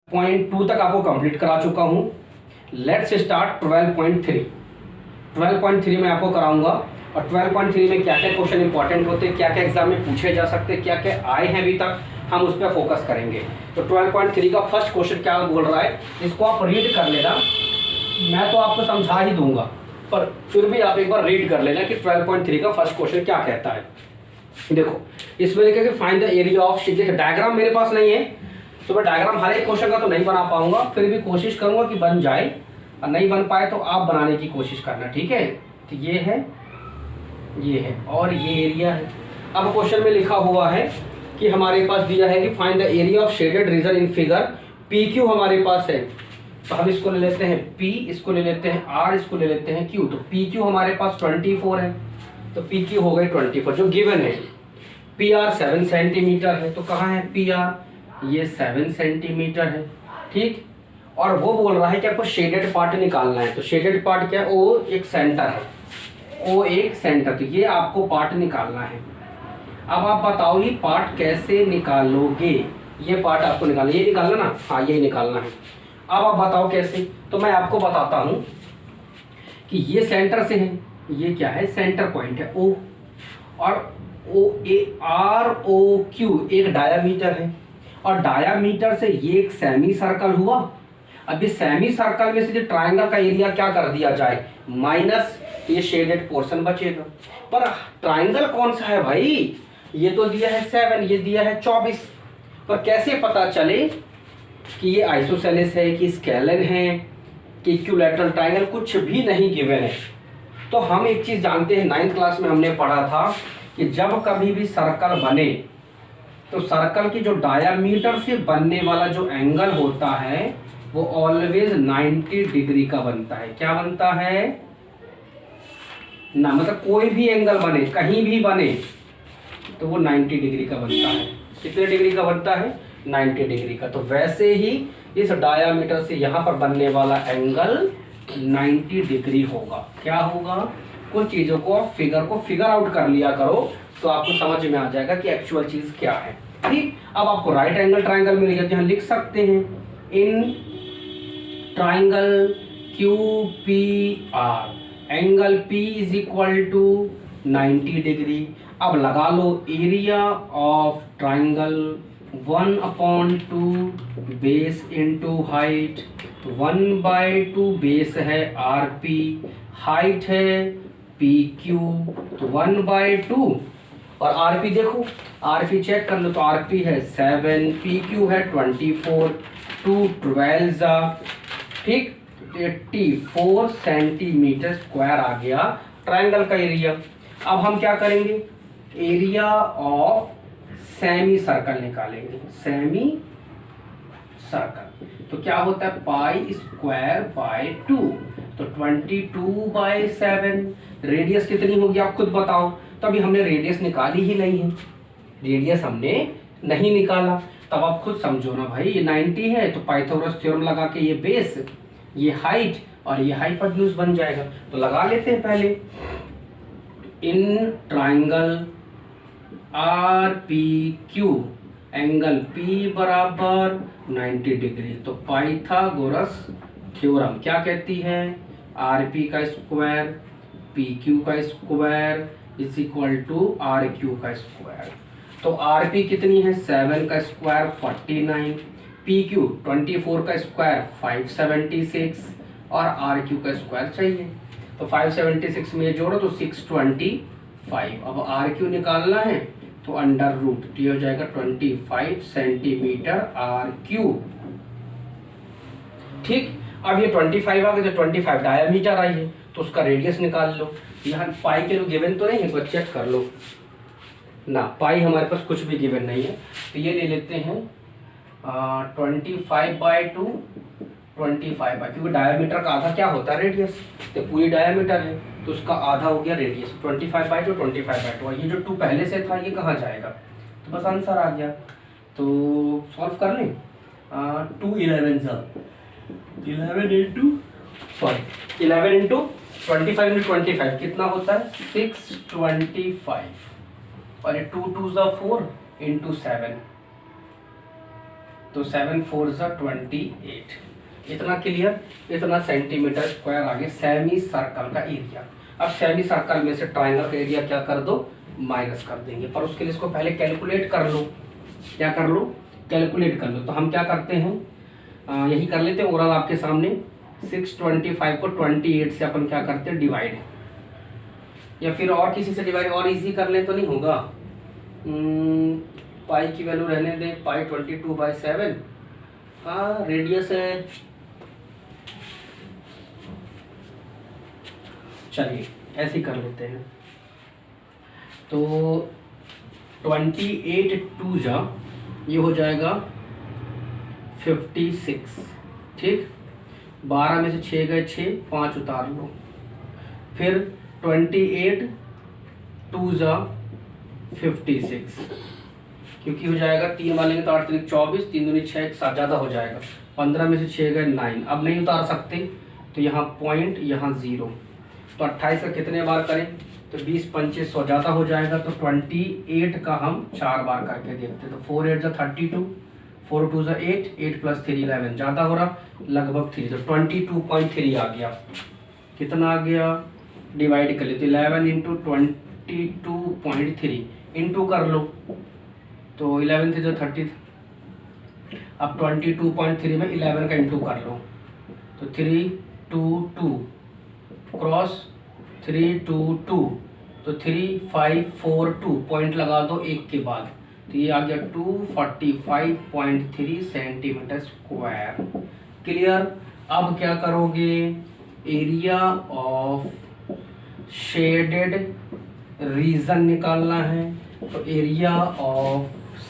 12.2 तक आपको कंप्लीट करा चुका हूँ। Let's start 12.3। 12.3 में आपको कराऊंगा और 12.3 में क्या क्या क्वेश्चन इंपॉर्टेंट होते हैं, क्या क्या एग्जाम में पूछे जा सकते हैं, क्या क्या आए हैं अभी तक, हम उस पर फोकस करेंगे। तो 12.3 का फर्स्ट क्वेश्चन क्या बोल रहा है, इसको आप रीड कर लेना। मैं तो आपको समझा ही दूंगा, पर फिर भी आप एक बार रीड कर लेना कि 12.3 का फर्स्ट क्वेश्चन क्या कहता है। देखो इसमें लिखा कि find the area of sheet. Diagram मेरे पास नहीं है तो मैं डायग्राम हर एक क्वेश्चन का तो नहीं बना पाऊंगा, फिर भी कोशिश करूंगा कि बन जाए, और नहीं बन पाए तो आप बनाने की कोशिश करना, ठीक है। तो ये है और ये एरिया है। अब क्वेश्चन में लिखा हुआ है कि हमारे पास दिया है कि find the area of shaded region in figure. P Q हमारे पास है, तो हम इसको ले लेते हैं P, इसको ले लेते हैं R, इसको ले लेते हैं Q। तो पी क्यू हमारे पास 24 है, तो पी क्यू हो गई 24 जो गिवन है। पी आर 7 सेंटीमीटर है, तो कहाँ है पी आर, ये 7 सेंटीमीटर है, ठीक। और वो बोल रहा है कि आपको शेडेड पार्ट निकालना है। तो शेडेड पार्ट क्या है, ओ एक सेंटर है, ओ एक सेंटर, तो ये आपको पार्ट निकालना है। अब आप बताओ ये पार्ट कैसे निकालोगे, ये पार्ट आपको निकालना, ये निकालना ना, हाँ ये निकालना है। अब आप बताओ कैसे, तो मैं आपको बताता हूँ कि ये सेंटर से है, ये क्या है सेंटर पॉइंट है O, और ROQ एक डायामीटर है, और डायामीटर से ये एक सेमी सर्कल हुआ। अब इस सेमी सर्कल में से जो ट्रायंगल का एरिया क्या कर दिया जाए, माइनस ये शेडेड पोर्शन बचेगा। पर ट्रायंगल कौन सा है भाई, ये तो दिया है 7, ये दिया है 24, पर कैसे पता चले कि ये आइसोसेलेस है कि स्केलन है कि इक्विलैटरल ट्रायंगल, कुछ भी नहीं गिवन है। तो हम एक चीज जानते हैं, 9th क्लास में हमने पढ़ा था कि जब कभी भी सर्कल बने तो सर्कल की जो डायामीटर से बनने वाला जो एंगल होता है वो ऑलवेज 90 डिग्री का बनता है। क्या बनता है ना, मतलब कोई भी एंगल बने, कहीं भी बने, तो वो 90 डिग्री का बनता है। कितने डिग्री का बनता है, 90 डिग्री का। तो वैसे ही इस डायामीटर से यहाँ पर बनने वाला एंगल 90 डिग्री होगा। क्या होगा, कुछ चीज़ों को फिगर आउट कर लिया करो तो आपको समझ में आ जाएगा कि एक्चुअल चीज़ क्या है, ठीक। अब आपको राइट एंगल ट्रायंगल मिल गया, तो यहाँ लिख सकते हैं in triangle QPR angle P is equal to 90 degree. अब लगा लो area of triangle 1/2 base into height, 1/2 base है RP, हाइट है PQ, तो 1/2, और RP देखो, RP चेक कर लो, तो RP है 7, PQ है 24, 2 12, ठीक, 84 सेंटीमीटर स्क्वायर आ गया ट्रायंगल का एरिया। अब हम क्या करेंगे, एरिया ऑफ सेमी सर्कल निकालेंगे। सेमी सर्कल तो क्या होता है, पाई स्क्वायर बाय 2, तो 22/7। रेडियस कितनी होगी आप खुद बताओ, तो अभी हमने रेडियस निकाली ही नहीं है, रेडियस हमने नहीं निकाला। तब आप खुद समझो ना भाई, ये 90 है तो पाइथागोरस थ्योरम लगा के ये बेस, ये हाइट और ये हाइपोटेन्यूज बन जाएगा। तो लगा लेते हैं पहले, in triangle RPQ angle P बराबर 90 डिग्री। तो पाइथागोरस थ्योरम क्या कहती है, RP का स्क्वायर PQ का square is equal to RQ का स्क्वायर। तो RP कितनी है, 7 का स्क्वायर 49, PQ 24 का स्क्वायर 576, और RQ का स्क्वायर चाहिए। तो 576 में जोड़ो तो 625। अब RQ निकालना है तो अंडर रूट, तो ये हो जाएगा 25 सेंटीमीटर RQ, ठीक। अब ये 25 आ गया, तो 25 डायामीटर आई है, तो उसका रेडियस निकाल लो। यहाँ पाई के लोग गिवन तो नहीं है, तो चेक कर लो ना, पाई हमारे पास कुछ भी गिवन नहीं है। तो ये ले लेते हैं 25/2, 25/, क्योंकि डायामीटर का आधा क्या होता है रेडियस, तो पूरी डायामीटर है तो उसका आधा हो गया रेडियस, 25/2, 25/2। और ये जो 2 पहले से था ये कहाँ जाएगा, तो बस आंसर आ गया। तो सॉल्व कर लें, 2 11 11 इंटू 25 इंटू 25 कितना होता है, 625, और ये 2 2 4 इंटू 7, तो 7 4 28, इतना क्लियर, इतना सेंटीमीटर स्क्वायर आ गया सेमी सर्कल का एरिया। अब सेमी सर्कल में से ट्राइंगल का एरिया क्या कर दो, माइनस कर देंगे, पर उसके लिए इसको पहले कैलकुलेट कर लो। क्या कर लो, कैलकुलेट कर लो। तो हम क्या करते हैं, यही कर लेते हैं ओवरऑल आपके सामने। 625 को 28 से अपन क्या करते हैं, डिवाइड, या फिर और किसी से डिवाइड और इजी कर ले तो नहीं होगा। पाई की वैल्यू रहने दें, पाई 22/7, हाँ रेडियस है। चलिए ऐसे ही कर लेते हैं। तो 28 2 जा, ये हो जाएगा 56, ठीक। 12 में से 6 गए 6, 5 उतार लो। फिर 28 2 जा 56, क्योंकि हो जाएगा 3 वाले तो 8 3 24, 3 दूनी 6, 7 ज़्यादा हो जाएगा। 15 में से 6 गए 9, अब नहीं उतार सकते तो यहाँ पॉइंट, यहाँ 0। तो 28 का कितने बार करें, तो 20 25 100 ज़्यादा हो जाएगा। तो 28 का हम 4 बार करके देखते, तो 4 8 32, 4 2 8, 8 + 3 11, ज़्यादा हो रहा लगभग 3, तो 22.3 आ गया। कितना आ गया, डिवाइड कर लेते 11 × 22.3, इंटू कर लो, तो 11 × 30। अब 22.3 में 11 का इंटू कर लो, तो 3 2 2 क्रॉस 3 2 2, तो 3 5 4 2, पॉइंट लगा दो एक के बाद, तो ये आ गया 245.3 सेंटीमीटर स्क्वायर। क्लियर। अब क्या करोगे, एरिया ऑफ शेडेड रीजन निकालना है। तो area of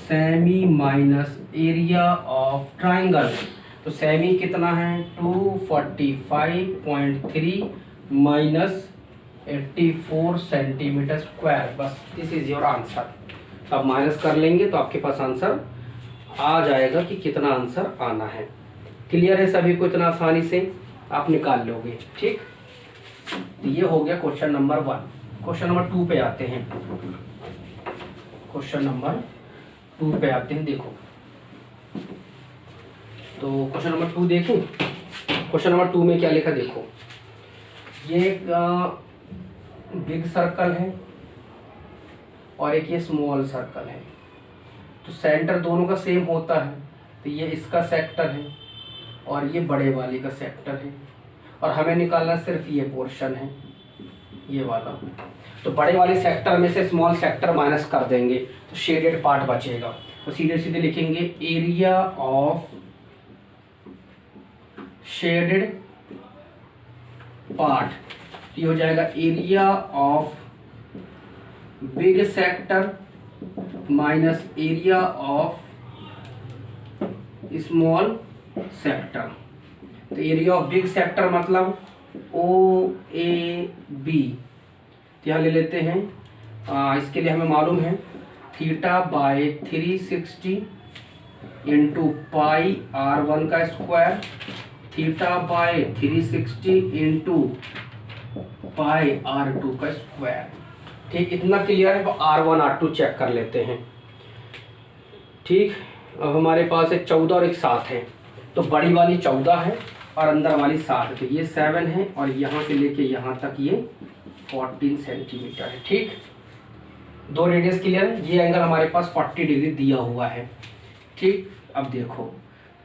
semi minus area of triangle, तो सेमी कितना है 245.3 माइनस 84 सेंटीमीटर स्क्वायर। बस दिस इज योर आंसर। अब माइनस कर लेंगे तो आपके पास आंसर आ जाएगा कि कितना आंसर आना है। क्लियर है सभी को, इतना आसानी से आप निकाल लोगे, ठीक। तो ये हो गया क्वेश्चन नंबर 1। क्वेश्चन नंबर 2 पे आते हैं। क्वेश्चन नंबर 2 पे आते हैं। देखो, तो क्वेश्चन नंबर 2 देखें। क्वेश्चन नंबर 2 में क्या लिखा देखो, ये एक बिग सर्कल है और एक ये स्मॉल सर्कल है। तो सेंटर दोनों का सेम होता है, तो ये इसका सेक्टर है और ये बड़े वाले का सेक्टर है, और हमें निकालना सिर्फ ये पोर्शन है, ये वाला। तो बड़े वाले सेक्टर में से स्मॉल सेक्टर माइनस कर देंगे तो शेडेड पार्ट बचेगा। तो सीधे सीधे लिखेंगे एरिया ऑफ शेडेड पार्ट, ये हो जाएगा area of big sector minus area of small sector. तो एरिया ऑफ बिग सेक्टर मतलब OAB, यहाँ ले लेते हैं। इसके लिए हमें मालूम है θ/360 इंटू पाई R1 का स्क्वायर, θ/360 इंटू पाई R2 का स्क्वायर, ठीक। इतना क्लियर है। R1 R2 चेक कर लेते हैं, ठीक। अब हमारे पास एक 14 और एक 7 है, तो बड़ी वाली 14 है और अंदर वाली 7 है, तो ये 7 है और यहाँ से लेके यहाँ तक ये 14 सेंटीमीटर है, ठीक। 2 रेडियस क्लियर है। ये एंगल हमारे पास 40 डिग्री दिया हुआ है, ठीक। अब देखो,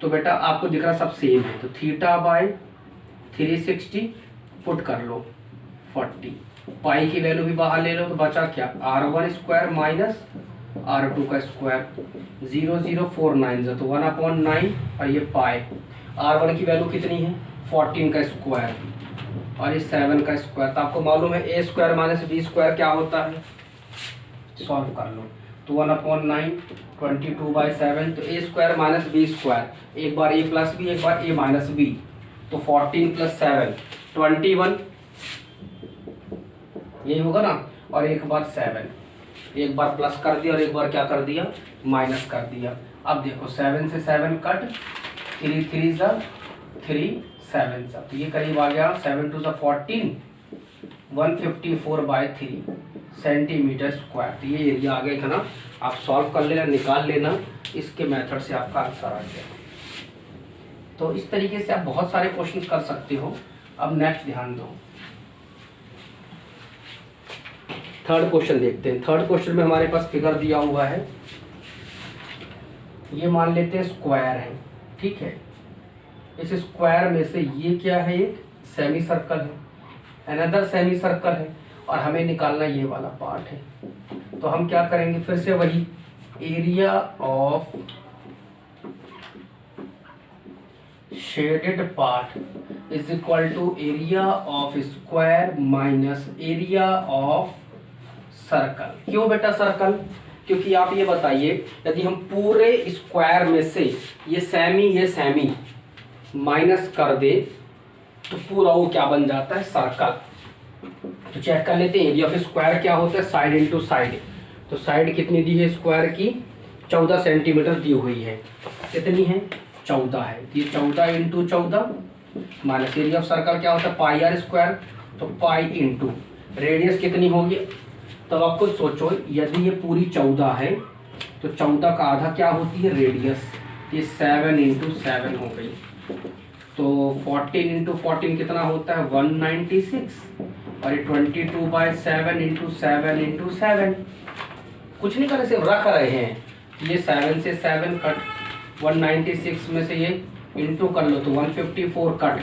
तो बेटा आपको दिख रहा सब सेम है, तो θ/360 पुट कर लो 40, पाई की वैल्यू भी बाहर ले लो, तो बचा क्या R1 स्क्वायर माइनस R2 का स्क्वायर, 0049 तो 1/9, और ये पाई। R1 की वैल्यू कितनी है 14 का स्क्वायर और ये 7 का स्क्वायर। तो आपको मालूम है a square minus b square क्या होता है, सॉल्व कर लो। तो 1/9 22/7, तो a square minus b square, एक बार a प्लस b एक बार a माइनस b, तो 14 + 7 21, यही होगा ना। और एक बार 7, एक बार प्लस कर दिया और एक बार क्या कर दिया, माइनस कर दिया। अब देखो 7 से 7 कट, 3 3 3 7 सा, तो ये करीब आ गया 7 2 14, 154/3 सेंटीमीटर स्क्वायर। तो ये एरिया आ गया इतना आप सॉल्व कर लेना, निकाल लेना, इसके मेथड से आपका आंसर आ गया। तो इस तरीके से आप बहुत सारे क्वेश्चन कर सकते हो। अब नेक्स्ट ध्यान दो, थर्ड क्वेश्चन देखते हैं। थर्ड क्वेश्चन में हमारे पास फिगर दिया हुआ है, ये मान लेते हैं स्क्वायर है, ठीक है। इस स्क्वायर में से ये क्या है, एक सेमी सर्कल है, अनदर सेमी सर्कल है, और हमें निकालना ये वाला पार्ट है। तो हम क्या करेंगे, फिर से वही area of shaded part is equal to area of square minus area of circle. क्यों बेटा सर्कल? क्योंकि आप ये बताइए, यदि हम पूरे स्क्वायर में से ये सेमी माइनस कर दे तो पूरा वो क्या बन जाता है, सर्कल। तो चेक कर लेते हैं, एरिया ऑफ स्क्वायर क्या होता है, साइड इंटू साइड। तो साइड कितनी दी है स्क्वायर की, 14 सेंटीमीटर दी हुई है। कितनी है, 14 है। ये 14 into 14 minus area of circle क्या होता है, पाई आर स्क्वायर। तो पाई इंटू रेडियस कितनी होगी। तब आप खुद सोचो, यदि ये पूरी 14 है तो 14 का आधा क्या होती है, रेडियस। ये 7 इंटू 7 हो गई। तो 14 इंटू 14 कितना होता है, 196। और ये 22/7 इंटू 7 इंटू 7। कुछ नहीं कर रहे, सिर्फ रख रहे हैं। ये 7 से 7 कट, 196 में से ये इंटू कर लो तो 154 कट।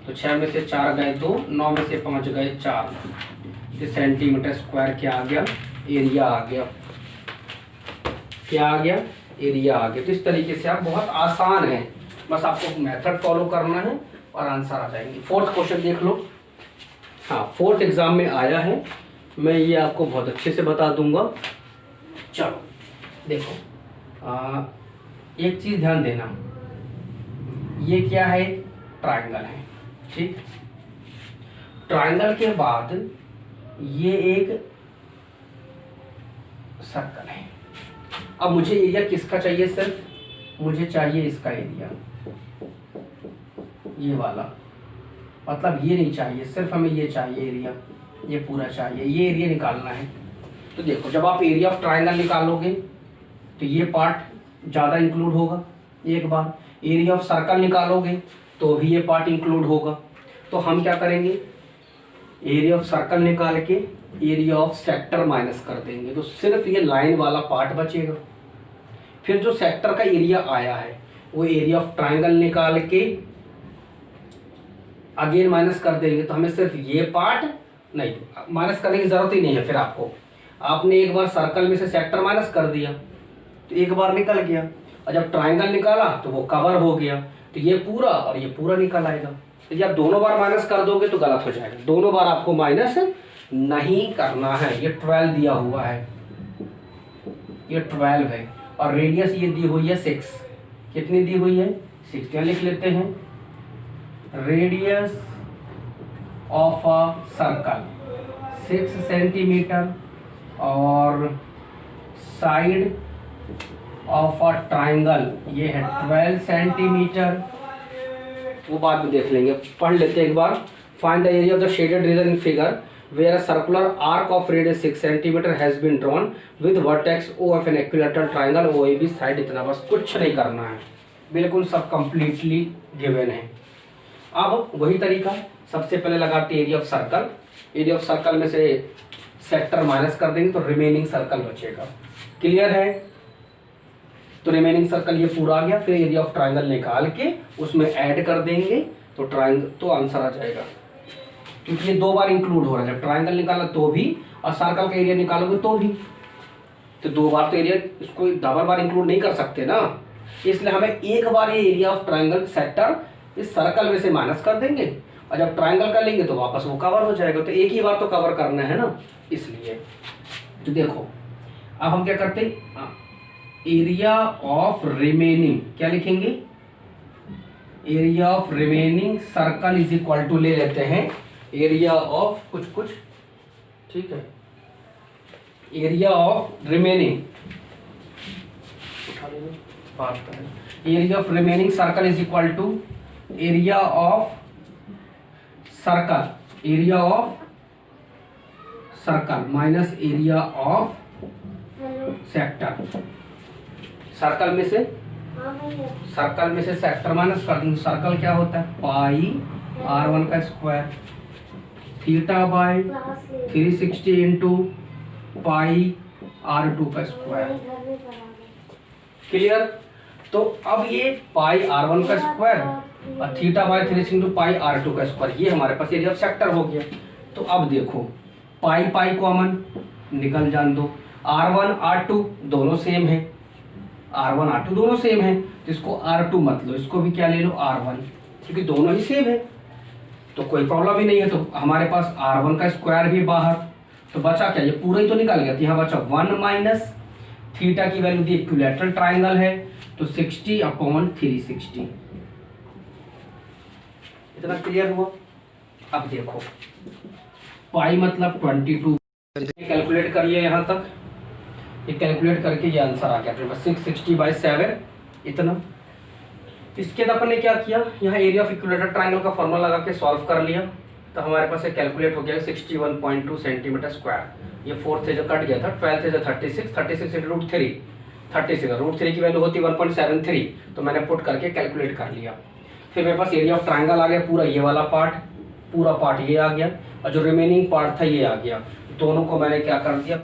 तो 6 में से 4 गए 2, 9 में से 5 गए 4। ये सेंटीमीटर स्क्वायर क्या आ गया, एरिया आ गया। क्या आ गया, एरिया आ गया। तो इस तरीके से आप, बहुत आसान है, बस आपको मेथड फॉलो करना है और आंसर आ जाएंगे। फोर्थ क्वेश्चन देख लो। हाँ, फोर्थ एग्जाम में आया है, मैं ये आपको बहुत अच्छे से बता दूंगा। चलो देखो, एक चीज़ ध्यान देना, ये क्या है, ट्रायंगल है, ठीक। ट्रायंगल के बाद ये एक सर्कल है। अब मुझे एरिया किसका चाहिए, सिर्फ मुझे चाहिए इसका एरिया, ये वाला। मतलब ये नहीं चाहिए, सिर्फ हमें ये चाहिए एरिया, ये पूरा चाहिए, ये एरिया निकालना है। तो देखो, जब आप एरिया ऑफ ट्रायंगल निकालोगे तो ये पार्ट ज़्यादा इंक्लूड होगा एक बार। एरिया ऑफ सर्कल निकालोगे तो भी ये पार्ट इंक्लूड होगा। तो हम क्या करेंगे, एरिया ऑफ सर्कल निकाल के एरिया ऑफ सेक्टर माइनस कर देंगे, तो सिर्फ ये लाइन वाला पार्ट बचेगा। फिर जो सेक्टर का एरिया आया है वो एरिया ऑफ ट्रायंगल निकाल के अगेन माइनस कर देंगे, तो हमें सिर्फ ये पार्ट, नहीं माइनस करने की जरूरत ही नहीं है। फिर आपने एक बार सर्कल में से सेक्टर माइनस कर दिया तो एक बार निकल गया, और जब ट्रायंगल निकाला तो वो कवर हो गया। तो ये पूरा और ये पूरा निकल आएगा। तो जब दोनों बार माइनस कर दोगे तो गलत हो जाएगा, दोनों बार आपको माइनस नहीं करना है। ये 12 दिया हुआ है, ये 12 है, और रेडियस ये दी हुई है 6। कितनी दी हुई है, 6। क्या लिख लेते हैं, radius of a circle 6 centimetre, और साइड ऑफ अ ट्रायंगल ये है 12 सेंटीमीटर। वो बाद में देख लेंगे, पढ़ लेते हैं एक बार। Find the area of the shaded region in figure where a circular arc of radius 6 centimetre has been drawn with vertex O of an equilateral triangle OAB side. इतना बस, कुछ नहीं करना है, बिल्कुल सब कंप्लीटली गिवन है। अब वही तरीका, सबसे पहले लगाते area of circle. Area of circle में से सेक्टर माइनस कर देंगे तो रिमेनिंग सर्कल बचेगा। क्लियर है? तो रिमेनिंग सर्कल ये पूरा आ गया। फिर एरिया ऑफ ट्रायंगल निकाल के उसमें ऐड कर देंगे तो ट्रायंगल, तो आंसर आ जाएगा। क्योंकि ये 2 बार इंक्लूड हो रहा है, जब ट्रायंगल निकाला तो भी और सर्कल का एरिया निकालोगे तो भी। तो 2 बार तो एरिया, इसको डबल बार इंक्लूड नहीं कर सकते ना, इसलिए हमें एक बार ये एरिया ऑफ ट्रायंगल सेक्टर इस सर्कल में से माइनस कर देंगे, और जब ट्रायंगल कर लेंगे तो वापस वो कवर हो जाएगा। तो एक ही बार तो कवर करना है ना, इसलिए। तो देखो, अब हम क्या करते हैं, एरिया ऑफ रिमेनिंग क्या लिखेंगे, area of remaining circle is equal to ले लेते हैं एरिया ऑफ कुछ, ठीक है। Area of remaining, area of remaining circle is equal to area of circle, area of circle minus area of sector. Circle में से सेक्टर माइनस कर दूंगी। सर्कल क्या होता है? पाई r1 का square theta by 360 into pi r2 का square. Clear? तो अब ये पाई r1 का स्क्वायर और theta by 360 into pi r2 का स्क्वायर, ये हमारे पास एरिया ऑफ सेक्टर हो गया। तो अब देखो पाई पाई कॉमन निकल जान दो, r1 r2 दोनों सेम है, r1 r2 दोनों सेम है, तो इसको r2 मत लो, इसको भी क्या ले लो r1, क्योंकि दोनों ही सेम है तो कोई प्रॉब्लम ही नहीं है। तो हमारे पास r1 का स्क्वायर भी बाहर, तो बचा क्या? ये पूरा ही तो निकल गया। तो यहाँ बचा 1 माइनस थीटा की वैल्यू दी, इक्विलैटरल ट्राइंगल है तो 60/360। इतना क्लियर हुआ? अब देखो पाई मतलब 22, कैलकुलेट कर लिया यहाँ तक, ये कैलकुलेट करके ये आंसर आ गया अपने पास 660/7 इतना। इसके बाद अपन ने क्या किया, यहाँ एरिया ऑफ इक्विलैटरल ट्राइंगल का फॉर्मूला लगा के सॉल्व कर लिया, तो हमारे पास ये कैलकुलेट हो गया 61.2 सेंटीमीटर स्क्वायर। ये 4 से जो कट गया था, 12 से जो 36 इंटू √3, 36 √3 की वैल्यू होती 1.73, तो मैंने पुट करके कैलकुलेट कर लिया। फिर मेरे पास एरिया ऑफ ट्राइंगल आ गया, पूरा ये वाला पार्ट, पूरा पार्ट ये आ गया, और जो रिमेनिंग पार्ट था ये आ गया। दोनों को मैंने क्या कर दिया,